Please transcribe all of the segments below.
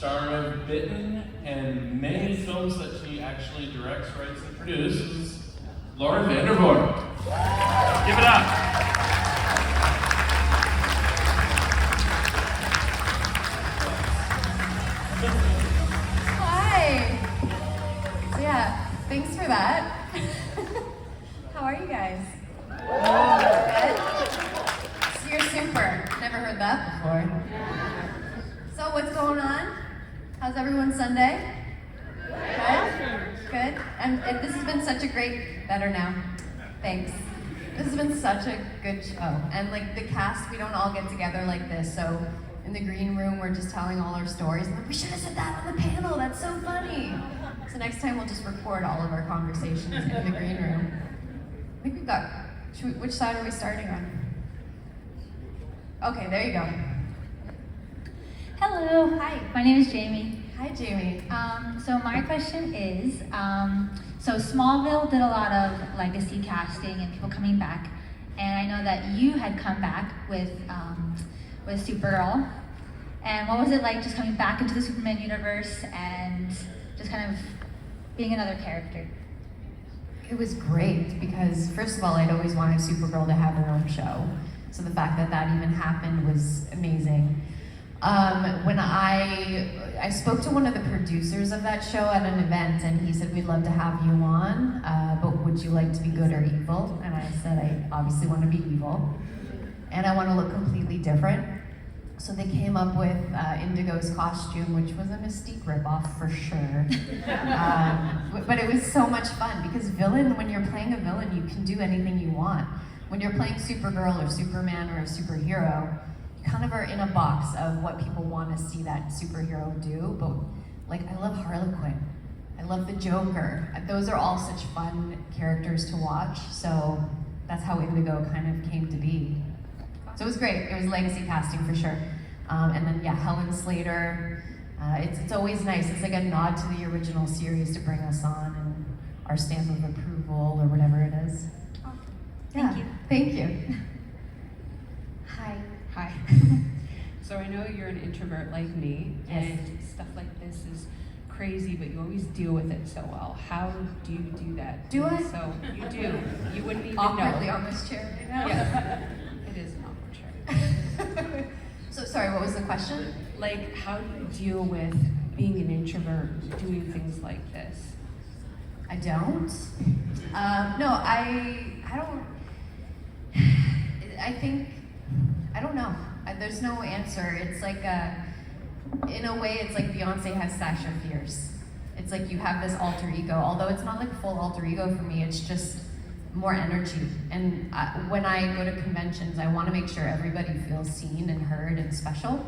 Star of Bitten and many films that she actually directs, writes, and produces, Laura Vandervoort. Give it up. Hi. So yeah, thanks for that. How are you guys? Good? So you're super. Never heard that before. So what's going on? How's everyone's Sunday? Good? Good? And this has been such a great, better now. Thanks. This has been such a good show. And like the cast, we don't all get together like this, so in the green room, we're just telling all our stories. And we should have said that on the panel, that's so funny. So next time we'll just record all of our conversations in the green room. I think we've got, which side are we starting on? Okay, there you go. Hello. Hi. My name is Jamie. Hi, Jamie. So my question is, so Smallville did a lot of legacy casting and people coming back, and I know that you had come back with Supergirl. And what was it like just coming back into the Superman universe and just kind of being another character? It was great because, first of all, I'd always wanted Supergirl to have her own show. So the fact that that even happened was amazing. When I spoke to one of the producers of that show at an event, and he said, we'd love to have you on, but would you like to be good or evil? And I said, I obviously want to be evil, and I want to look completely different. So they came up with Indigo's costume, which was a Mystique ripoff for sure. But it was so much fun because villain, when you're playing a villain, you can do anything you want. When you're playing Supergirl or Superman or a superhero, you kind of are in a box of what people want to see that superhero do. But like, I love Harlequin. I love the Joker. Those are all such fun characters to watch. So that's how Indigo kind of came to be. So it was great. It was legacy casting for sure. And then yeah, Helen Slater. It's always nice. It's like a nod to the original series to bring us on and our stamp of approval or whatever it is. Thank you. Thank you. Hi. Hi. So I know you're an introvert like me, Yes. and stuff like this is crazy, but you always deal with it so well. How do you do that? Do I? So you do. You wouldn't even Awkwardly know. on this chair right now. Yes. It is an awkward chair. So sorry, what was the question? Like, how do you deal with being an introvert, doing things like this? I don't. No, I don't. I think, I don't know. There's no answer. It's like, in a way, it's like Beyonce has Sasha Fierce. It's like you have this alter ego, although it's not like full alter ego for me, it's just more energy. And when I go to conventions, I want to make sure everybody feels seen and heard and special.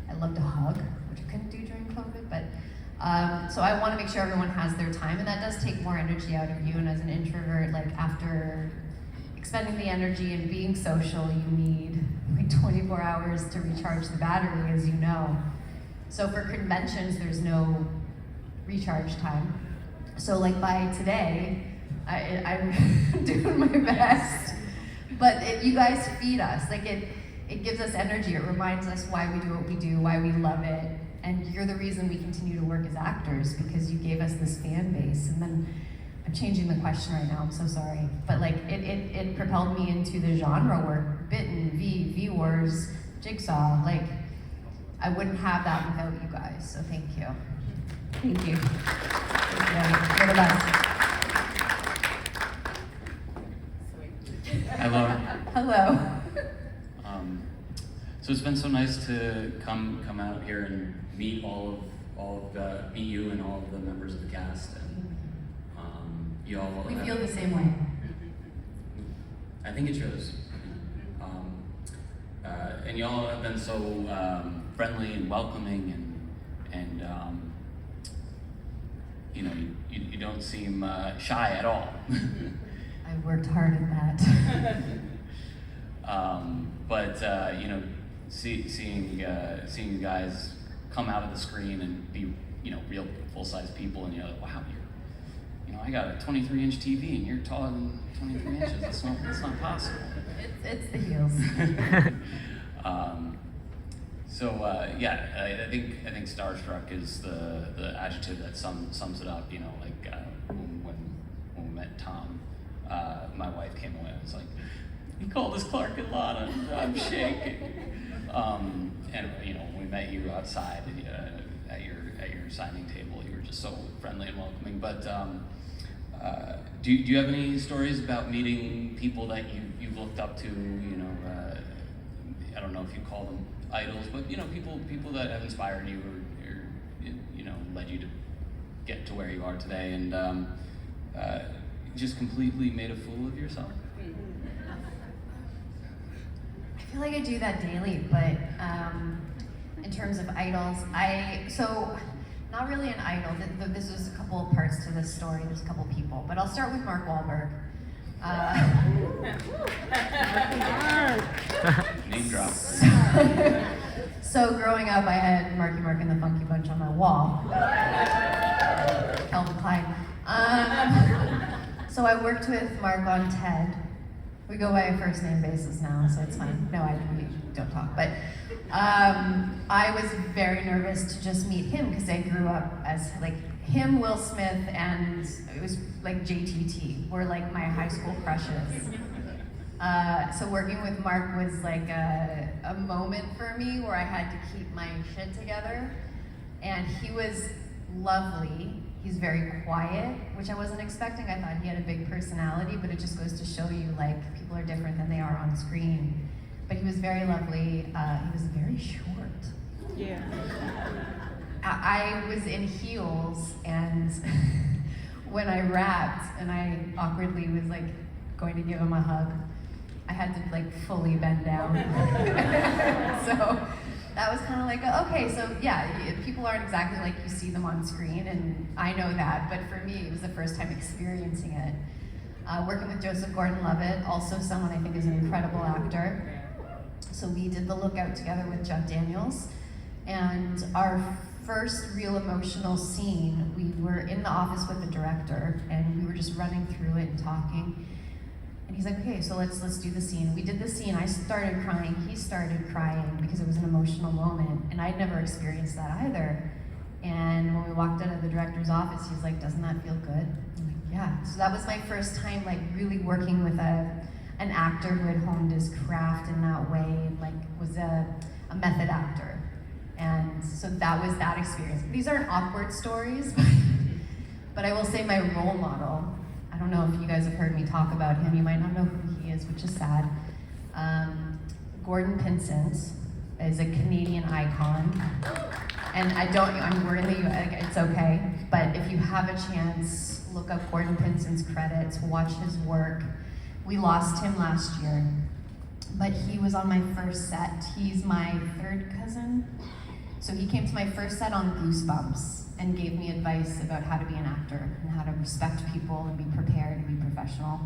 I love to hug, which I couldn't do during COVID, but so I want to make sure everyone has their time, and that does take more energy out of you. And as an introvert, like after expending the energy and being social, you need like 24 hours to recharge the battery, as you know. So for conventions, there's no recharge time. So like by today, I'm doing my best, but you guys feed us. Like it gives us energy. It reminds us why we do what we do, why we love it. And you're the reason we continue to work as actors, because you gave us this fan base. And then I'm changing the question right now, I'm so sorry. But like it propelled me into the genre work, Bitten, V-Wars, Jigsaw. Like I wouldn't have that without you guys, so thank you. Thank you. You're the best. Hello. Hello. So it's been so nice to come out here and meet meet you and all of the members of the cast, and you all. We feel the same way. I think it shows. And you all have been so friendly and welcoming, and you know, you don't seem shy at all. I worked hard at that. But you know, seeing you guys come out of the screen and be, you know, real full-size people, and you're like, wow, you know, I got a 23-inch TV and you're taller than 23 inches. That's not possible. It's the heels. I think starstruck is the adjective that sums it up. You know, like when we met Tom, my wife came away and was like, "He called us Clark and Lana. I'm shaking." And you know, when we met you outside at your signing table, you were just so friendly and welcoming. But do you have any stories about meeting people that you've looked up to? You know, I don't know if you call them idols, but you know, people that have inspired you or you know, led you to get to where you are today, and just completely made a fool of yourself. I feel like I do that daily, but in terms of idols, not really an idol. This was a couple of parts to this story. There's a couple people, but I'll start with Mark Wahlberg. Name drop. So growing up, I had Marky Mark and the Funky Bunch on my wall. Calvin Klein. So I worked with Mark on Ted. We go by a first name basis now, so it's fine. No, we don't talk. But I was very nervous to just meet him because I grew up as like him, Will Smith, and it was like JTT were like my high school crushes. So working with Mark was like a moment for me where I had to keep my shit together. And he was lovely. He's very quiet, which I wasn't expecting. I thought he had a big personality, but it just goes to show you like people are different than they are on screen. But he was very lovely. He was very short. Yeah. I was in heels, and when I rapped and I awkwardly was like going to give him a hug, I had to like fully bend down. So that was kind of like, okay, so yeah, people aren't exactly like you see them on screen, and I know that, but for me, it was the first time experiencing it. Working with Joseph Gordon-Levitt, also someone I think is an incredible actor. So we did The Lookout together with Judd Daniels, and our first real emotional scene, we were in the office with the director, and we were just running through it and talking. And he's like, okay, so let's do the scene. We did the scene, I started crying, he started crying because it was an emotional moment, and I'd never experienced that either. And when we walked out of the director's office, he's like, doesn't that feel good? I'm like, yeah. So that was my first time like really working with an actor who had honed his craft in that way, and like was a method actor. And so that was that experience. These aren't awkward stories, but I will say my role model, I don't know if you guys have heard me talk about him, you might not know who he is, which is sad. Gordon Pinsent is a Canadian icon. And we're in the US, it's okay, but if you have a chance, look up Gordon Pinsent's credits, watch his work. We lost him last year, but he was on my first set. He's my third cousin. So he came to my first set on Goosebumps and gave me advice about how to be an actor and how to respect people and be prepared and be professional.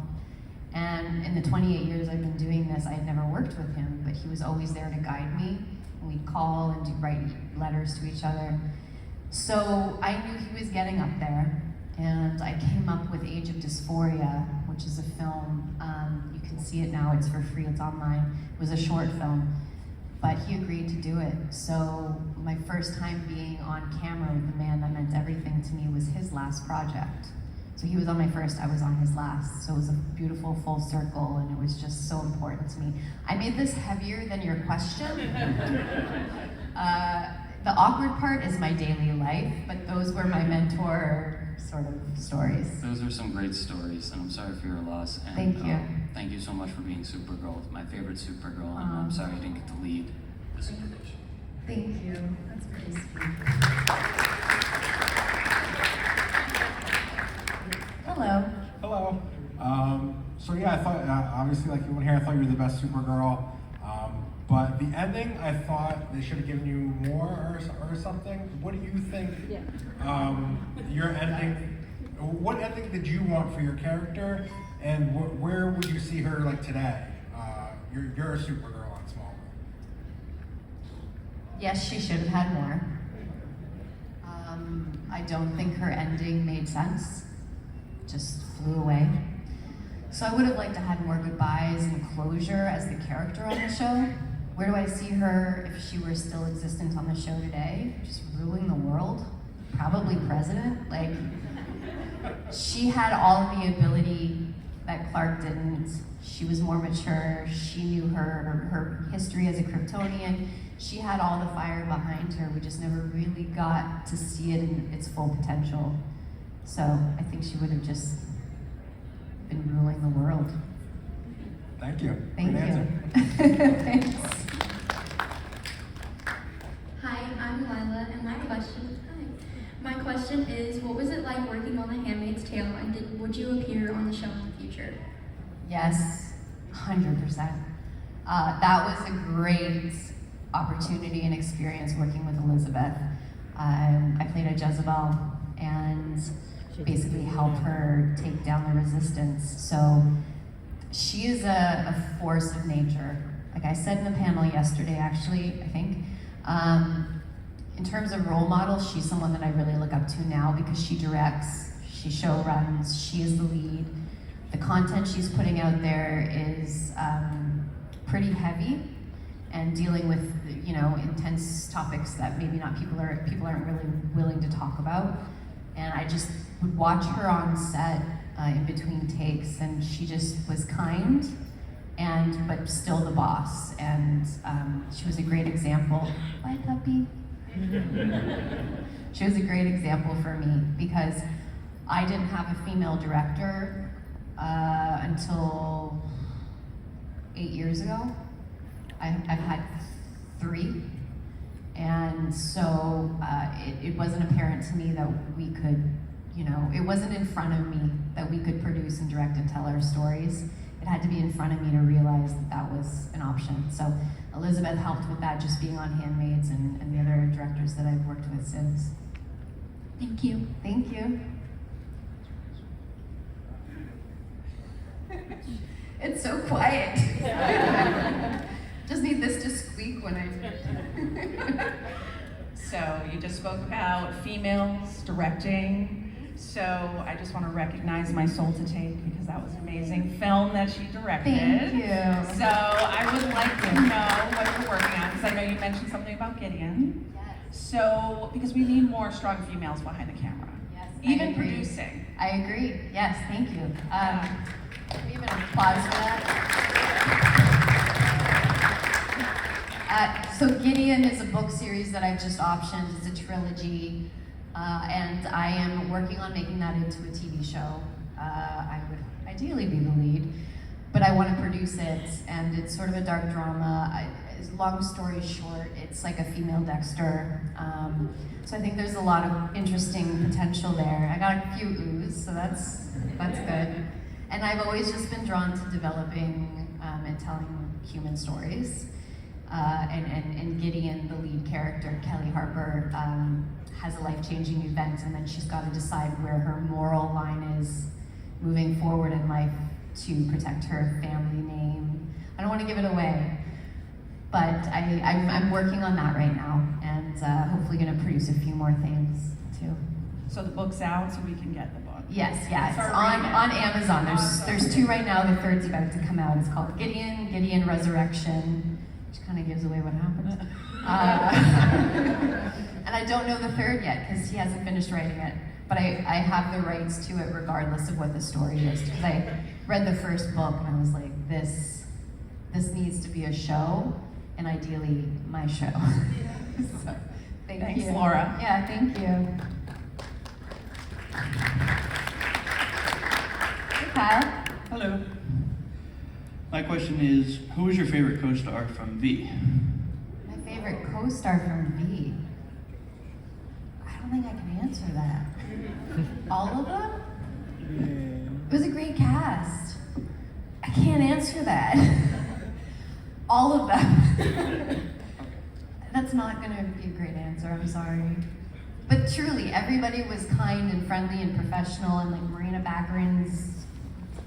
And in the 28 years I've been doing this, I had never worked with him, but he was always there to guide me. We'd call and write letters to each other. So I knew he was getting up there, and I came up with Age of Dysphoria, which is a film. You can see it now, it's for free, it's online. It was a short film, but he agreed to do it. So my first time being on camera with the man that meant everything to me was his last project. So he was on my first, I was on his last. So it was a beautiful full circle, and it was just so important to me. I made this heavier than your question. The awkward part is my daily life, but those were my mentor sort of stories. Those are some great stories, and I'm sorry for your loss. And, Thank you. Thank you so much for being Supergirl, my favorite Supergirl, and I'm sorry I didn't get to lead the Supervision. Thank you. That's very sweet. Hello. Hello. So yeah, I thought, obviously like everyone here, I thought you were the best Supergirl. But the ending, I thought they should have given you more or something. What do you think? Yeah. Your ending. What ending did you want for your character, and where would you see her like today? You're a Supergirl on Smallville. Yes, she should have had more. I don't think her ending made sense. Just flew away. So I would have liked to have more goodbyes and closure as the character on the show. where do I see her if she were still existent on the show today? Just ruling the world? Probably president? Like, she had all of the ability that Clark didn't. She was more mature. She knew her history as a Kryptonian. She had all the fire behind her. We just never really got to see it in its full potential. So I think she would have just been ruling the world. Thank you. Thank Good answer. you. Thanks. Hi, I'm Lila, and my question is, what was it like working on The Handmaid's Tale, and would you appear on the show in the future? Yes, 100%. That was a great opportunity and experience working with Elizabeth. I played a Jezebel and basically helped her take down the resistance. So she is a force of nature. Like I said in the panel yesterday, actually, I think, in terms of role models, she's someone that I really look up to now because she directs, she show runs, she is the lead. The content she's putting out there is pretty heavy and dealing with, you know, intense topics that maybe not people aren't really willing to talk about. And I just would watch her on set in between takes, and she just was kind, but still the boss. And she was a great example. Bye, puppy. She was a great example for me because I didn't have a female director until 8 years ago. I've had 3. And so it wasn't apparent to me that we could, you know, it wasn't in front of me that we could produce and direct and tell our stories. It had to be in front of me to realize that that was an option. So Elizabeth helped with that, just being on Handmaids and the other directors that I've worked with since. Thank you. Thank you. It's so quiet. Just need this to squeak when I... So you just spoke about females directing. So I just want to recognize My Soul to Take because that was an amazing film that she directed. Thank you. So I would like to know what you're working on because I know you mentioned something about Gideon. Yes. So, because we need more strong females behind the camera. Yes, Even I agree. producing. I agree. Yes, thank you. Give me an applause for that. So Gideon is a book series that I've just optioned. It's a trilogy, and I am working on making that into a TV show. I would ideally be the lead, but I want to produce it, and it's sort of a dark drama. Long story short, it's like a female Dexter. So I think there's a lot of interesting potential there. I got a few oohs, so that's good. And I've always just been drawn to developing and telling human stories. And Gideon, the lead character, Kelly Harper, has a life-changing event, and then she's got to decide where her moral line is moving forward in life to protect her family name. I don't want to give it away, but I'm working on that right now, and hopefully going to produce a few more things too. So the book's out, so we can get the book. Yes, yeah, it's Start on reading it. Amazon. Awesome. There's 2 right now. The 3rd's about to come out. It's called Gideon Resurrection, which kind of gives away what happens. And I don't know the 3rd yet because he hasn't finished writing it. But I have the rights to it regardless of what the story is. Because I read the first book and I was like, this needs to be a show, and ideally my show. So, thanks, you. Laura. Yeah, thank you. Hey, Kyle. Hello. My question is, who is your favorite co-star from V? My favorite co-star from V. I don't think I can answer that. All of them? It was a great cast. I can't answer that. All of them. That's not gonna be a great answer, I'm sorry. But truly, everybody was kind and friendly and professional, and like Marina Baccarin's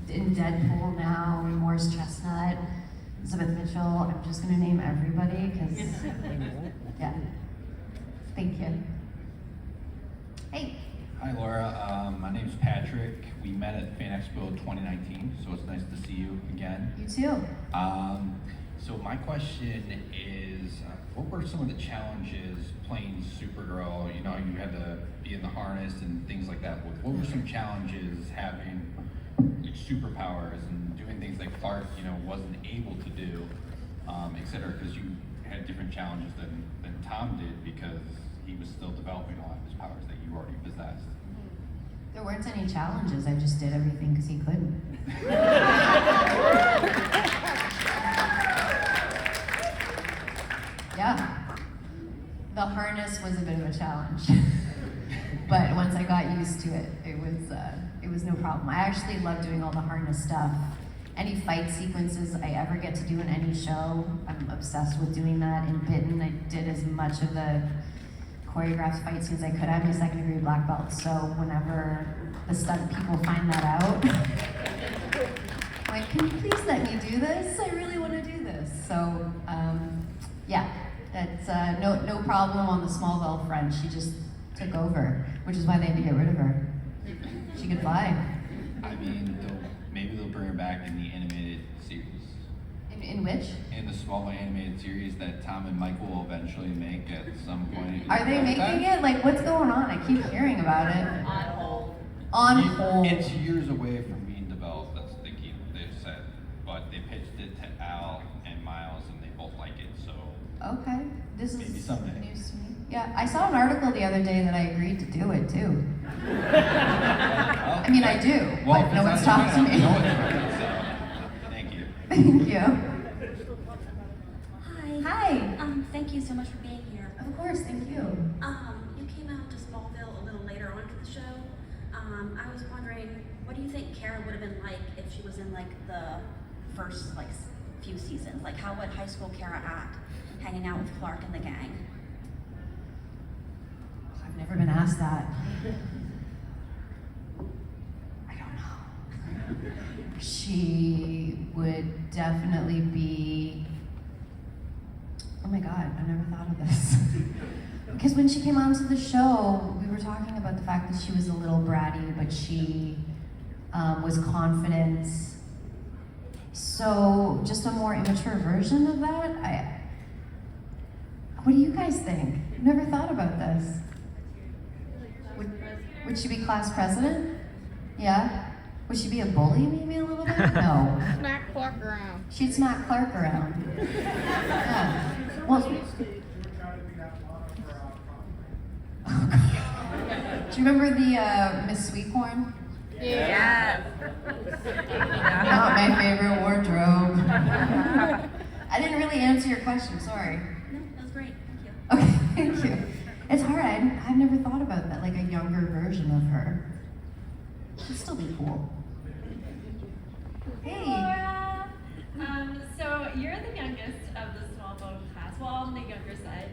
in Deadpool now, and Morris Chestnut, Elizabeth Mitchell. I'm just gonna name everybody because, yeah. Thank you. Hey. Hi Laura, my name's Patrick. We met at Fan Expo 2019, so it's nice to see you again. You too. So my question is, what were some of the challenges playing Supergirl? You know, you had to be in the harness and things like that. What were some challenges having superpowers and doing things that Clark, you know, wasn't able to do, et cetera? Because you had different challenges than Tom did because he was still developing a lot of his powers that you already possessed. There weren't any challenges. I just did everything because he couldn't. Yeah. The harness was a bit of a challenge. But once I got used to it, it was no problem. I actually love doing all the harness stuff. Any fight sequences I ever get to do in any show, I'm obsessed with doing that. In Bitten, I did as much of the choreographed fight scenes I could. I'm a second-degree black belt, so whenever the stunt people find that out, I'm like, can you please let me do this? I really want to do this. So, yeah, it's no problem on the Smallville front. She just took over, which is why they had to get rid of her. She could fly. I mean, maybe they'll bring her back in the animated series. In which? In the Smallville animated series that Tom and Michael will eventually make at some point. Are they making it? Like, what's going on? I keep hearing about it. On hold. On hold. It's years away from being developed, that's they've said. But they pitched it to Al and Miles and they both like it, so. Okay, this is maybe someday. news to me. Yeah, I saw an article the other day that I agreed to do it too. I mean, I do, Well, but no one's talked to me. No one's right, so, thank you. Thank you. Hi. Hi. Thank you so much for being here. Of course, thank you. You came out to Smallville a little later on to the show. I was wondering, what do you think Kara would have been like if she was in like the first few seasons? Like, how would high school Kara act, hanging out with Clark and the gang? I've never been asked that. I don't know. She would definitely be. Oh my God, I never thought of this. Because when she came onto the show, we were talking about the fact that she was a little bratty, but she was confident. So just a more immature version of that? What do you guys think? I've never thought about this. Would she be class president? Yeah? Would she be a bully maybe a little bit? No. Smack Clark around. She'd smack Clark around. Yeah. Well, oh God. Do you remember the Miss Sweetcorn? Yeah. Not my favorite wardrobe. I didn't really answer your question, sorry. No, that was great. Thank you. Okay, thank you. It's hard, I've never thought about that, like a younger version of her. She'd still be cool. Hey. Laura. So you're the youngest of the Smallville class. Well, on the younger side.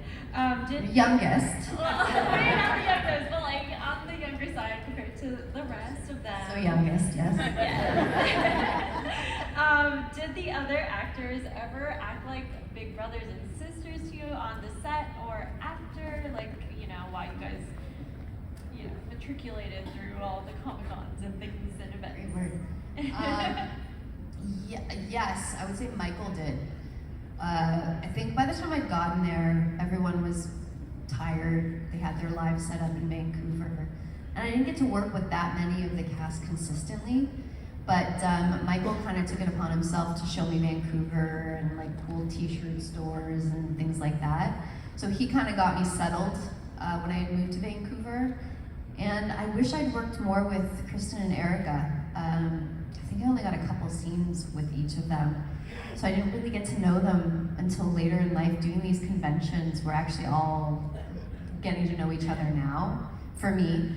Youngest. Well, maybe not the youngest, but like on the younger side compared to the rest of them. So youngest, yes. Yeah. Did the other actors ever act like big brothers and sisters to you on the set or after? Like, you know, while you guys, you know, matriculated through all the Comic-Cons and things and events. Great word. Yes, I would say Michael did. I think by the time I'd gotten there, everyone was tired. They had their lives set up in Vancouver. And I didn't get to work with that many of the cast consistently. But Michael kind of took it upon himself to show me Vancouver and like cool t-shirt stores and things like that. So he kind of got me settled when I had moved to Vancouver. And I wish I'd worked more with Kristen and Erica. I think I only got a couple scenes with each of them. So I didn't really get to know them until later in life. Doing these conventions, we're actually all getting to know each other now, for me.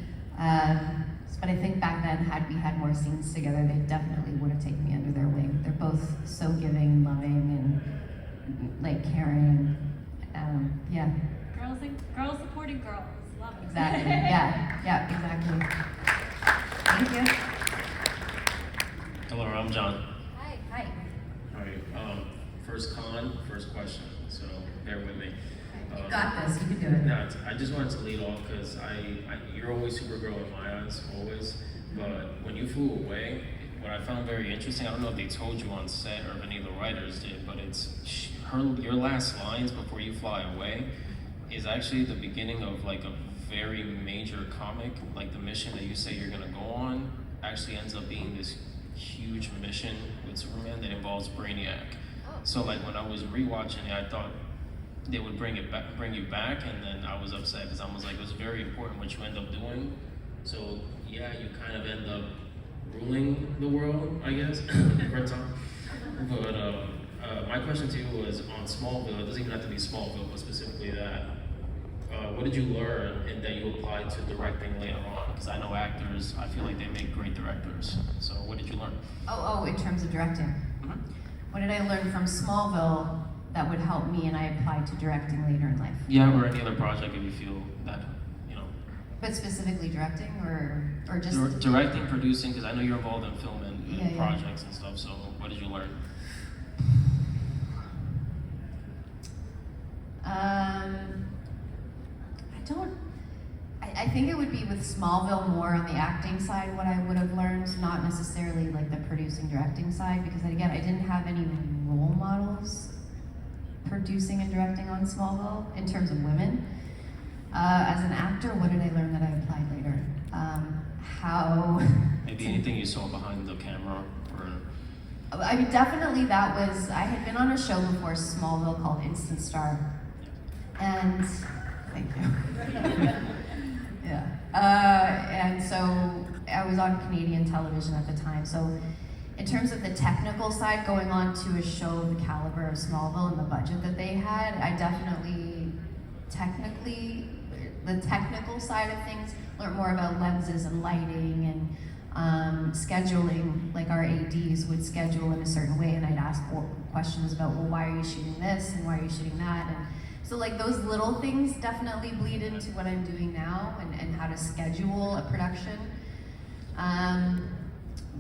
But I think back then, had we had more scenes together, they definitely would have taken me under their wing. They're both so giving and loving and like caring. Yeah. Girls supporting girls. Love it. Exactly. Yeah, exactly. Thank you. Hello, I'm John. Hi. All right. First question. So bear with me. You got this. You can do it. No, I just wanted to lead off because you're always Supergirl in my eyes, always. But when you flew away, what I found very interesting, I don't know if they told you on set or if any of the writers did, but it's your last lines before you fly away is actually the beginning of like a very major comic. Like the mission that you say you're gonna go on actually ends up being this huge mission with Superman that involves Brainiac. So like when I was rewatching it, I thought they would bring you back, and then I was upset because I was like, it was very important what you end up doing. So yeah, you kind of end up ruling the world, I guess, for a time. But my question to you was on Smallville. It doesn't even have to be Smallville, but specifically that. What did you learn and that you applied to directing later on? Because I know actors, I feel like they make great directors. So what did you learn? Oh, in terms of directing. Mm-hmm. What did I learn from Smallville that would help me and I applied to directing later in life? Yeah, or any other project if you feel that, you know. But specifically directing or just... Directing, producing, because I know you're involved in film and Yeah. projects and stuff, so what did you learn? I think it would be with Smallville more on the acting side what I would have learned, not necessarily like the producing, directing side, because again, I didn't have any role models producing and directing on Smallville in terms of women. As an actor, what did I learn that I applied later? How... Maybe anything you saw behind the camera, or... I mean, definitely that was, I had been on a show before Smallville called Instant Star. And, thank you. Yeah. And so I was on Canadian television at the time. So in terms of the technical side, going on to a show of the caliber of Smallville and the budget that they had, I definitely, the technical side of things, learned more about lenses and lighting and scheduling. Like our ADs would schedule in a certain way, and I'd ask questions about, well, why are you shooting this and why are you shooting that? And so like those little things definitely bleed into what I'm doing now and how to schedule a production.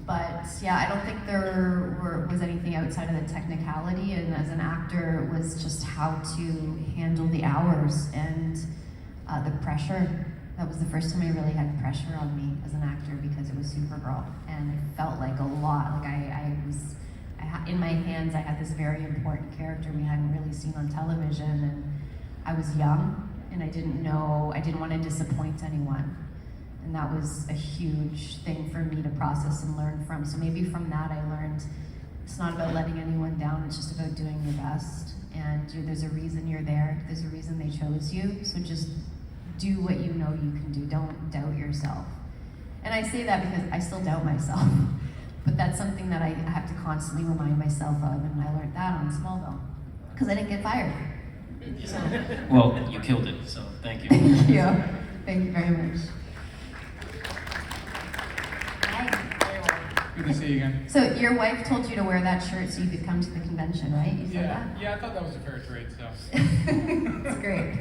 But yeah, I don't think there was anything outside of the technicality, and as an actor, it was just how to handle the hours and the pressure. That was the first time I really had pressure on me as an actor because it was Supergirl, and it felt like a lot. Like in my hands, I had this very important character we hadn't really seen on television, and I was young, and I didn't want to disappoint anyone. And that was a huge thing for me to process and learn from. So maybe from that I learned it's not about letting anyone down, it's just about doing your best. And there's a reason you're there, there's a reason they chose you, so just do what you know you can do, don't doubt yourself. And I say that because I still doubt myself, but that's something that I have to constantly remind myself of, and I learned that on Smallville, because I didn't get fired. So. Well, you killed it, so thank you. Thank you. Thank you very much. Good to see you again. So your wife told you to wear that shirt so you could come to the convention, right? You said that? Yeah, I thought that was a fair trade, so. It's great.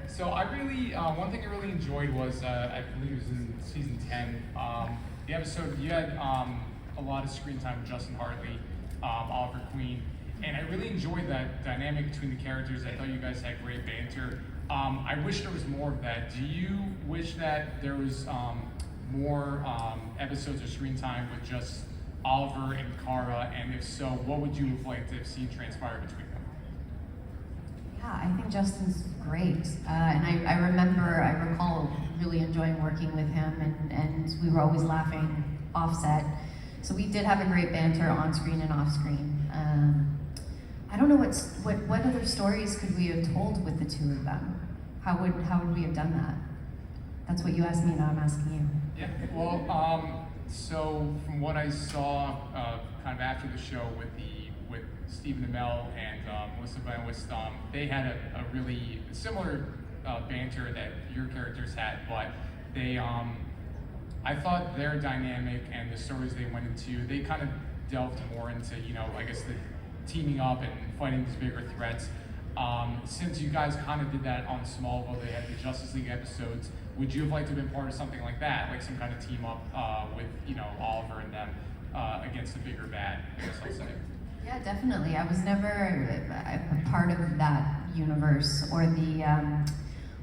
So I really, one thing I really enjoyed was, I believe it was in season 10, the episode, you had a lot of screen time with Justin Hartley, Oliver Queen, and I really enjoyed that dynamic between the characters. I thought you guys had great banter. I wish there was more of that. Do you wish that there was more episodes of screen time with just Oliver and Kara, and if so, what would you have liked to have seen transpire between them? Yeah, I think Justin's great. And I recall really enjoying working with him, and we were always laughing offset. So we did have a great banter on screen and off screen. I don't know what other stories could we have told with the two of them? How would we have done that? That's what you asked me, now I'm asking you. Yeah, well, so from what I saw kind of after the show with Stephen Amell and Melissa Benoist, they had a really similar banter that your characters had, but they, I thought their dynamic and the stories they went into, they kind of delved more into, I guess the teaming up and fighting these bigger threats. Since you guys kind of did that on Smallville, they had the Justice League episodes, would you have liked to have been part of something like that, like some kind of team up with, Oliver and them against a bigger bad, I guess I'll say? Yeah, definitely. I was never a part of that universe, or the,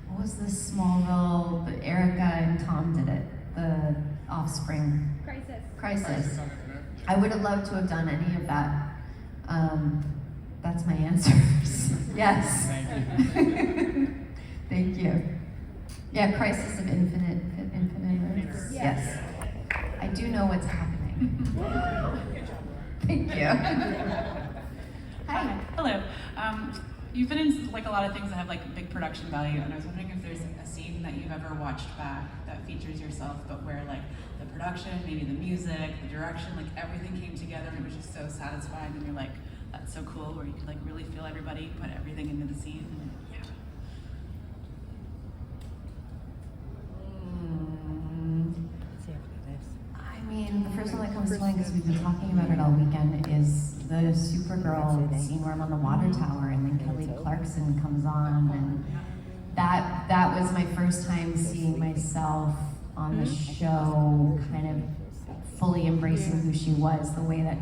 what was the Smallville, but Erica and Tom did it, the Offspring. Crisis Crisis. I would have loved to have done any of that. That's my answers. Yes. Thank you. Thank you. Yeah, Crisis of Infinite Earths. Yes. I do know what's happening. Thank you. Hi. Hello. You've been in like a lot of things that have like big production value, and I was wondering if there's a scene that you've ever watched back that features yourself, but where like the production, maybe the music, the direction, like everything came together and it was just so satisfying, and you're like, that's so cool, where you could like really feel everybody put everything into the scene. And, yeah. I mean, the first one that comes to mind, because we've been talking about it all weekend, is the Supergirl scene where I'm on the water tower and then Kelly Clarkson comes on, and that was my first time seeing myself on the show, kind of fully embracing who she was, the way that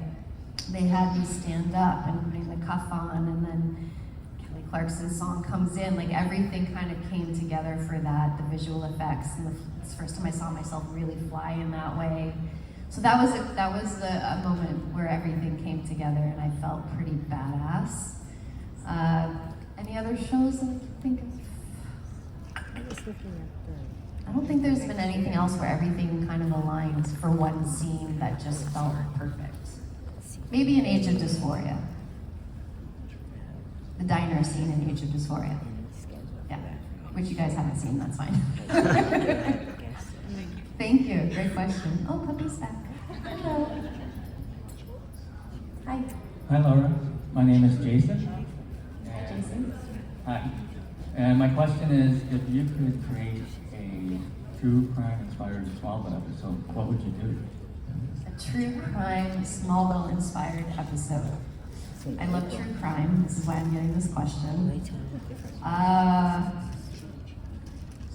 they had me stand up and putting the cuff on, and then Kelly Clarkson's song comes in, like everything kind of came together for that, the visual effects, and it's the first time I saw myself really fly in that way. So that was a moment where everything came together and I felt pretty badass. Any other shows that I can think of? I don't think there's been anything else where everything kind of aligns for one scene that just felt perfect. Maybe in Age of Dysphoria. The diner scene in Age of Dysphoria. Yeah, which you guys haven't seen, that's fine. Thank you, great question. Oh, puppy's back. Hello. Hi. Hi, Laura. My name is Jason. Jason. Hi. And my question is, if you could create a true crime-inspired Smallville episode, what would you do? A true crime Smallville-inspired episode. I love true crime. This is why I'm getting this question. I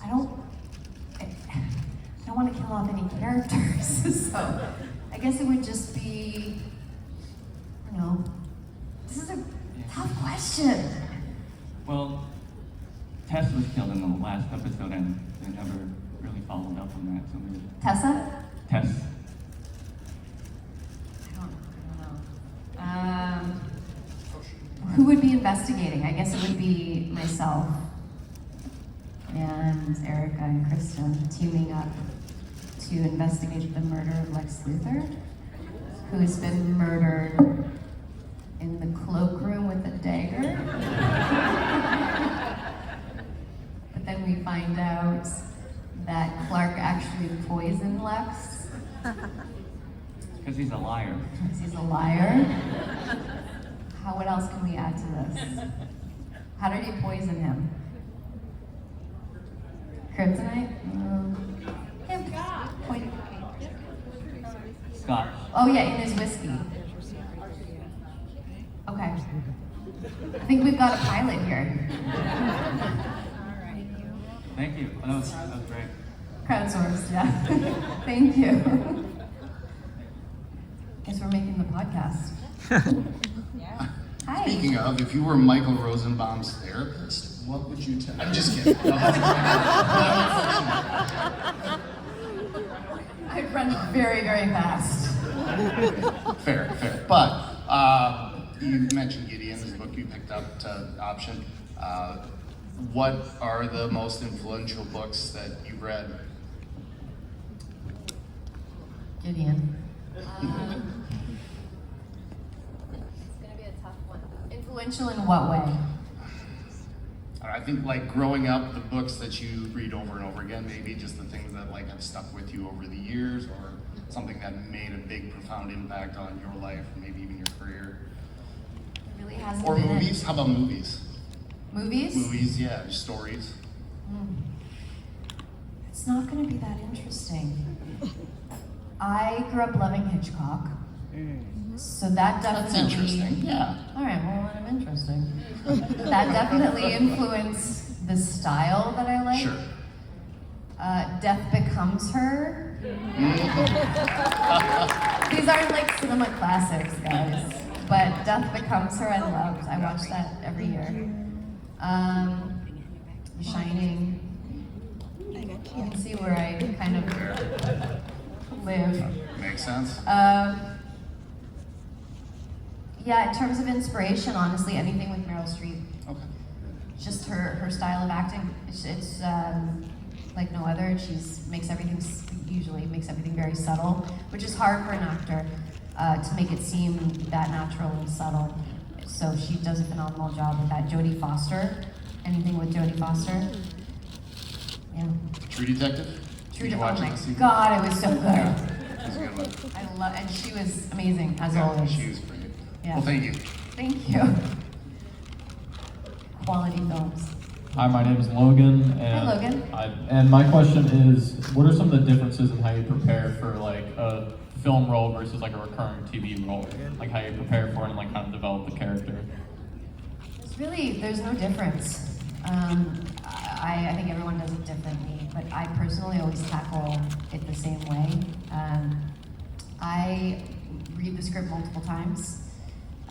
don't want to kill off any characters, so I guess it would just be, this is a tough question. Well, Tess was killed in the last episode and they never really followed up on that. So maybe Tessa? Tess. I don't know. Who would be investigating? I guess it would be myself and Erica and Kristen teaming up to investigate the murder of Lex Luthor, who has been murdered in the cloakroom with a dagger. But then we find out that Clark actually poisoned Lex. Because he's a liar. Because he's a liar. What else can we add to this? How did he poison him? Kryptonite? Scotch. Oh yeah, in his whiskey. Okay. I think we've got a pilot here. Thank you. That was great. Crowdsourced, yeah. Thank you. Guess we're making the podcast. Yeah. Hi. Speaking of, if you were Michael Rosenbaum's therapist, what would you tell? I'm just kidding. I'd run very, very fast. Fair. But you mentioned Gideon, this book you picked up to option. What are the most influential books that you've read? Gideon. It's gonna be a tough one. Influential in what way? I think like growing up, the books that you read over and over again, maybe just the things that like have stuck with you over the years, or something that made a big, profound impact on your life, or maybe even your career. It really hasn't Or been movies? How about movies? Movies? Movies, yeah, stories. It's not going to be that interesting. I grew up loving Hitchcock, so that definitely. That's interesting. Yeah. All right. Well, I'm interesting. That definitely influenced the style that I like. Sure. Death Becomes Her. These aren't like cinema classics, guys, but Death Becomes Her I loved. I watched that every year. The Shining. You can see where I kind of live. Makes sense. Yeah, in terms of inspiration, honestly, anything with Meryl Streep. Okay. Just her style of acting. It's like no other. Usually makes everything very subtle, which is hard for an actor to make it seem that natural and subtle. So she does a phenomenal job with that. Jodie Foster. Anything with Jodie Foster? Yeah. True Detective? True Did you Detective. watch Oh it my this evening? God, it was so good. Yeah, it was a good one. I love, and she was amazing as Yeah, always. she was great. Yeah. Well, thank you. Thank you. Quality films. Hi, my name is Logan, and Hi, Logan. and my question is, what are some of the differences in how you prepare for like a film role versus like a recurring TV role? Like how you prepare for it and like how to develop the character? There's no difference. I think everyone does it differently, but I personally always tackle it the same way. I read the script multiple times.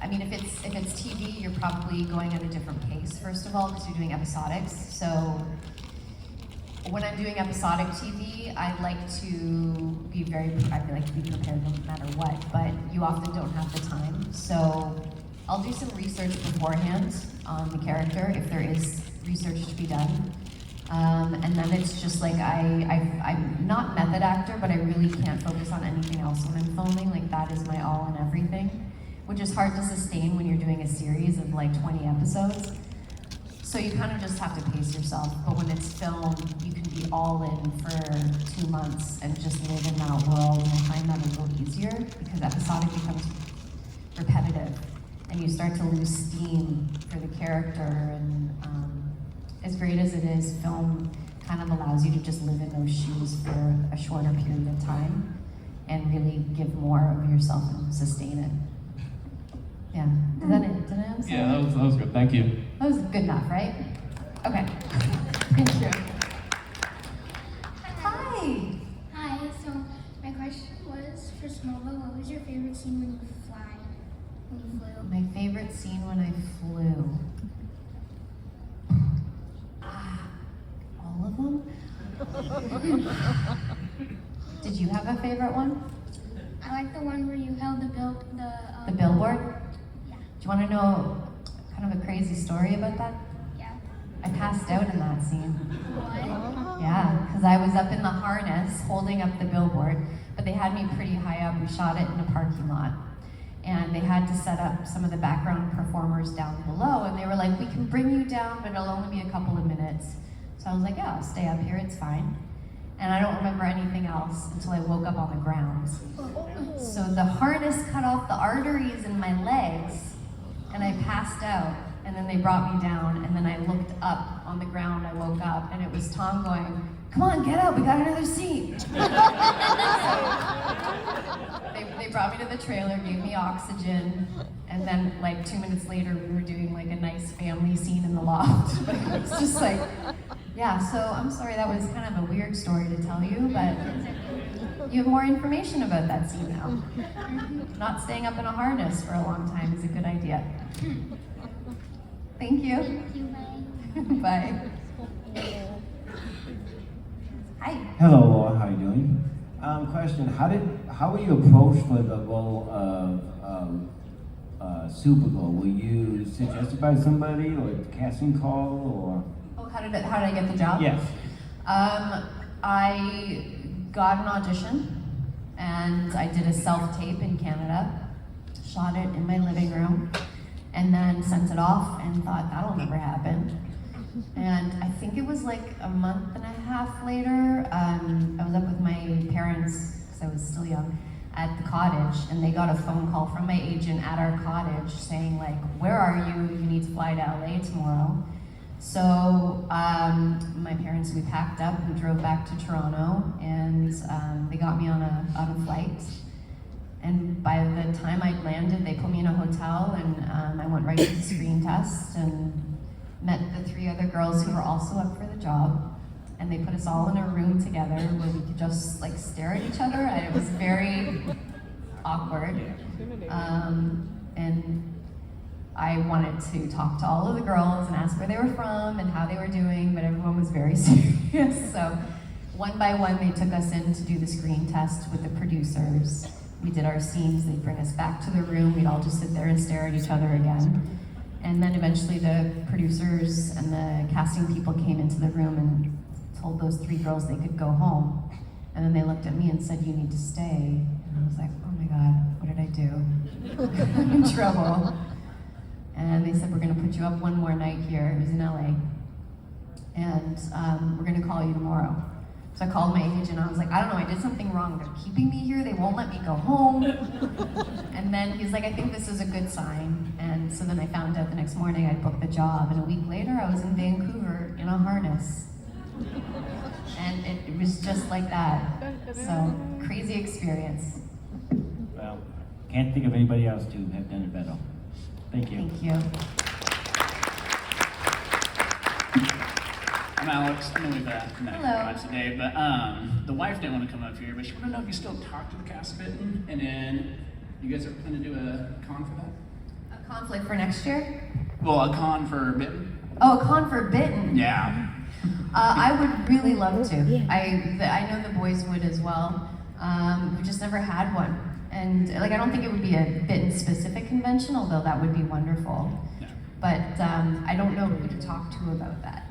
I mean, if it's TV, you're probably going at a different pace, first of all, because you're doing episodics. So when I'm doing episodic TV, I like to be prepared no matter what, but you often don't have the time. So I'll do some research beforehand on the character, if there is research to be done. And then it's just like, I'm not method actor, but I really can't focus on anything else when I'm filming. Like that is my all and everything, which is hard to sustain when you're doing a series of like 20 episodes. So you kind of just have to pace yourself. But when it's filmed, you can be all in for 2 months and just live in that world. And I find that a little easier because episodic becomes repetitive and you start to lose steam for the character. And as great as it is, film kind of allows you to just live in those shoes for a shorter period of time and really give more of yourself and sustain it. Yeah, did I answer? Yeah, that was good. Thank you. That was good enough, right? Okay. Thank you. Hi. Hi, so my question was for Smallville, what was your favorite scene when you flew? My favorite scene when I flew. All of them? Did you have a favorite one? I like the one where you held the The billboard? Yeah. Do you want to know kind of a crazy story about that? Yeah. I passed out in that scene. What? Yeah, because I was up in the harness holding up the billboard, but they had me pretty high up. We shot it in a parking lot. And they had to set up some of the background performers down below, and they were like, we can bring you down, but it'll only be a couple of minutes. So I was like, yeah, I'll stay up here, it's fine. And I don't remember anything else until I woke up on the ground. So the harness cut off the arteries in my legs, and I passed out. And then they brought me down, and then I looked up on the ground, I woke up, and it was Tom going, come on, get up, we got another scene. They brought me to the trailer, gave me oxygen, and then like 2 minutes later, we were doing like a nice family scene in the loft. But it was just like, yeah, so I'm sorry, that was kind of a weird story to tell you, but you have more information about that scene now. Not staying up in a harness for a long time is a good idea. Thank you. Thank you, Bye. Hi. Hello, Laura. How are you doing? Question: how were you approached for the role of Supergirl? Were you suggested by somebody, or a casting call, or? Oh, how did I get the job? Yes. I got an audition, and I did a self-tape in Canada, shot it in my living room, and then sent it off and thought that'll never happen. And I think it was like a month and a half later, I was up with my parents, because I was still young, at the cottage, and they got a phone call from my agent at our cottage saying like, where are you? You need to fly to LA tomorrow. So my parents, we packed up, we drove back to Toronto, and they got me on a flight. And by the time I landed, they put me in a hotel, and I went right to the screen test and met the 3 other girls who were also up for the job. And they put us all in a room together where we could just like stare at each other, and it was very awkward. And I wanted to talk to all of the girls and ask where they were from and how they were doing, but everyone was very serious. So one by one, they took us in to do the screen test with the producers. We did our scenes, they'd bring us back to the room, we'd all just sit there and stare at each other again. And then eventually the producers and the casting people came into the room and told those 3 girls they could go home. And then they looked at me and said, "You need to stay." And I was like, oh my God, what did I do? I'm in trouble. And they said, "We're gonna put you up one more night here." It was in LA. And we're gonna call you tomorrow. So I called my agent and I was like, "I don't know, I did something wrong. They're keeping me here, they won't let me go home." And then he's like, "I think this is a good sign." And so then I found out the next morning I'd booked the job, and a week later I was in Vancouver in a harness. And it was just like that. So, crazy experience. Well, can't think of anybody else to have done it better. Thank you. Thank you. I'm Alex. I know we've met a few Hello. times today, but the wife didn't want to come up here, but she wanted to know if you still talk to the cast of Bitten, and then you guys are planning to do a con for that? A conflict for next year? Well, a con for Bitten? Oh, a con for Bitten? Yeah. I would really love to. I know the boys would as well. We've just never had one. And like, I don't think it would be a Bitten specific convention, although that would be wonderful. Yeah. But I don't know who to talk to about that.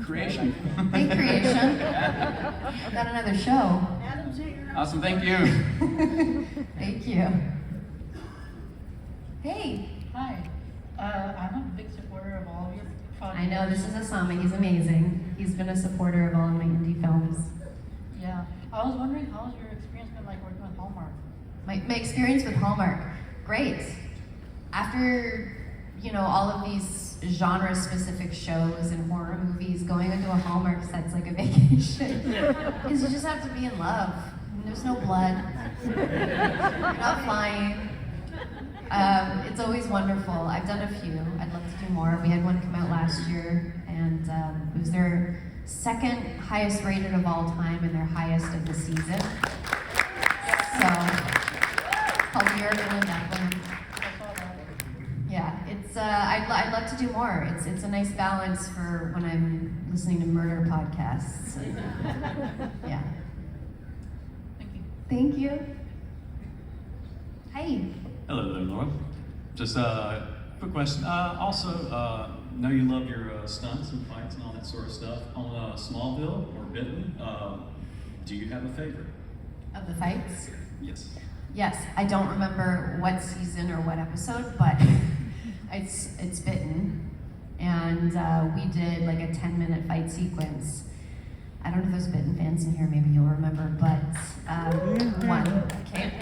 Creation. Hey, Creation. I've got another show. Awesome, thank you. Thank you. Hey. Hi. I'm a big supporter of all of your projects. I know, this is Asama. He's amazing. He's been a supporter of all of my indie films. Yeah. I was wondering, how's your experience been like working with Hallmark? My experience with Hallmark, great. After, all of these genre-specific shows and horror movies, going into a Hallmark set's like a vacation. Because you just have to be in love. And there's no blood. You're not flying. It's always wonderful. I've done a few. I'd love to do more. We had one come out last year, and it was their second highest rated of all time and their highest of the season. So, called Miracle in Bethlehem. Yeah, it's. I'd love to do more. It's a nice balance for when I'm listening to murder podcasts. Yeah. Thank you. Hi. Hello there, Laura. Just a quick question. Know you love your stunts and fights and all that sort of stuff. On Smallville or Bitten, do you have a favorite? Of the fights? Yes. Yes, I don't remember what season or what episode, but it's Bitten, and we did like a 10-minute fight sequence. I don't know if there's Bitten fans in here, maybe you'll remember, but one, okay.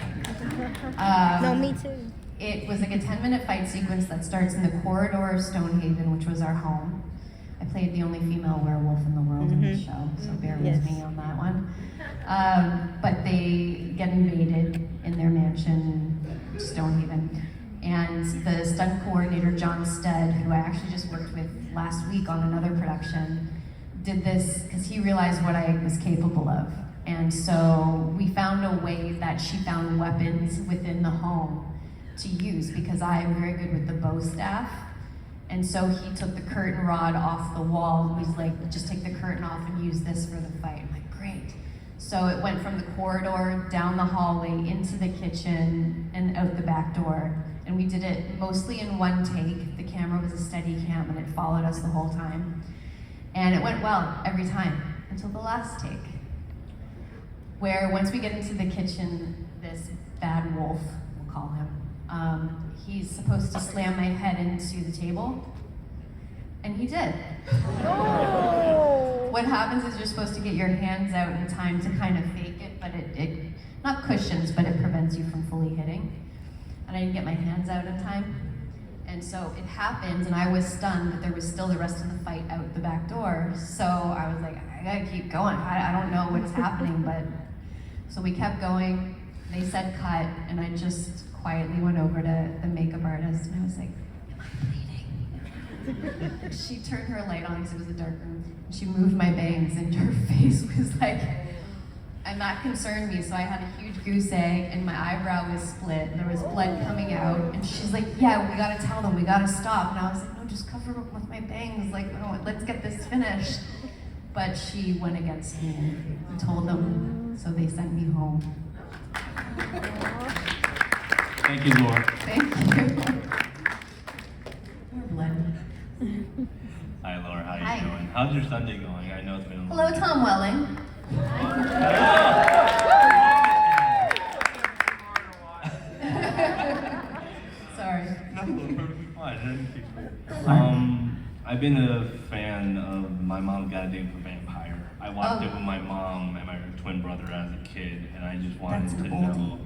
No, me too. It was like a 10-minute fight sequence that starts in the corridor of Stonehaven, which was our home. I played the only female werewolf in the world in the show, so bear with me on that one. But they get invaded in their mansion in Stonehaven. And the stunt coordinator, John Stead, who I actually just worked with last week on another production, did this because he realized what I was capable of. And so we found a way that she found weapons within the home to use, because I am very good with the bow staff. And so he took the curtain rod off the wall and was like, just take the curtain off and use this for the fight. I'm like, great. So it went from the corridor, down the hallway, into the kitchen, and out the back door. And we did it mostly in one take. The camera was a steady cam and it followed us the whole time. And it went well every time, until the last take. Where once we get into the kitchen, this bad wolf, we'll call him, he's supposed to slam my head into the table, and he did. Oh. What happens is you're supposed to get your hands out in time to kind of fake it, but it not cushions, but it prevents you from fully hitting. And I didn't get my hands out in time. And so it happened, and I was stunned that there was still the rest of the fight out the back door. So I was like, I gotta keep going. I don't know what's happening, but so we kept going. They said cut, and I just quietly went over to the makeup artist, and I was like, am I bleeding? She turned her light on because it was a dark room, and she moved my bangs, and her face was like, and that concerned me, so I had a huge goose egg, and my eyebrow was split, and there was blood coming out, and she's like, yeah, we gotta tell them, we gotta stop, and I was like, no, just cover up with my bangs, like, no, let's get this finished. but she went against me and told them, so they sent me home. Thank you, Laura. Thank you. We're blended. Hi, Laura. How Hi. you doing? How's your Sunday going? I know it's been a Hello, Tom Welling. Sorry. I've been a fan of My Mom Got a Date for Vampire. I watched it with my mom and my twin brother as a kid, and I just wanted to know.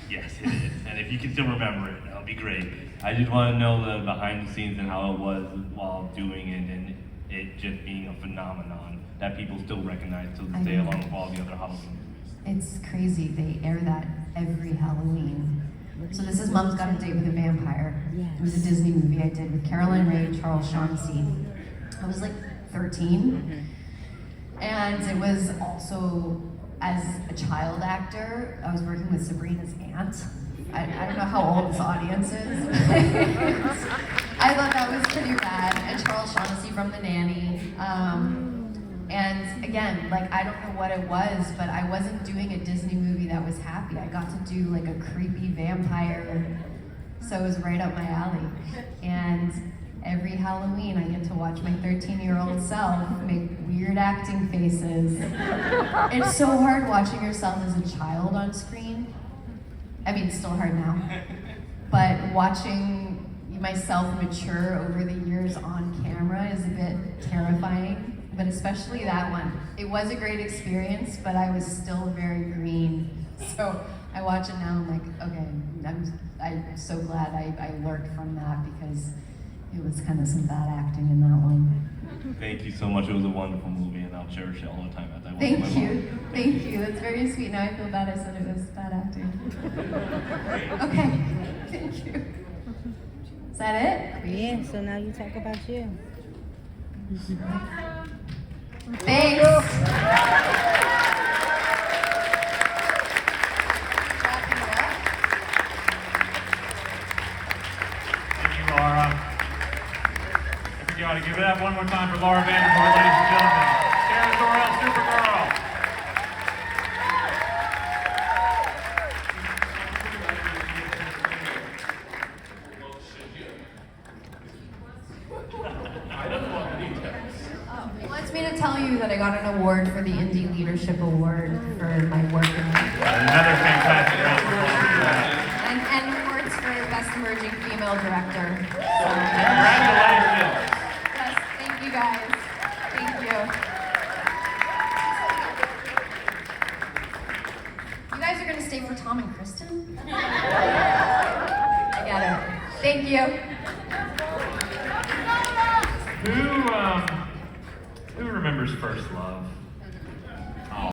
Yes, it is. And if you can still remember it, that'll be great. I just want to know the behind the scenes and how it was while doing it, and it just being a phenomenon that people still recognize to this day, along with all the other Halloween movies. It's crazy. They air that every Halloween. So this is Mom's Got a Date with a Vampire. It was a Disney movie I did with Caroline Rhea, Charles Shaughnessy. I was like 13. And it was also, as a child actor, I was working with Sabrina's aunt. I don't know how old this audience is. I thought that was pretty rad. And Charles Shaughnessy from The Nanny. And again, like, I don't know what it was, but I wasn't doing a Disney movie that was happy. I got to do like a creepy vampire, so it was right up my alley. And every Halloween, I get to watch my 13-year-old self make weird acting faces. It's so hard watching yourself as a child on screen. I mean, it's still hard now. But watching myself mature over the years on camera is a bit terrifying. But especially that one. It was a great experience, but I was still very green. So I watch it now, I'm like, okay, I'm so glad I learned from that, because it was kind of some bad acting in that one. Thank you so much. It was a wonderful movie, and I'll cherish it all the time as I watch Thank my you. mom. Thank you. That's very sweet. Now I feel bad I said it was bad acting. Okay. Thank you. Is that it? Yeah, so now you talk about you. Thanks. Thank you, Laura. I think you ought to give it up one more time for Laura Vandervoort, ladies and gentlemen. Territorial Supergirl. He wants me to tell you that I got an award for the Indie Leadership Award for my work in Another fantastic round of applause. and awards for Best Emerging Female Director. Congratulations. Yes, thank you guys. Thank you. You guys are gonna stay for Tom and Kristen? I get it. Thank you. Who remembers First Love?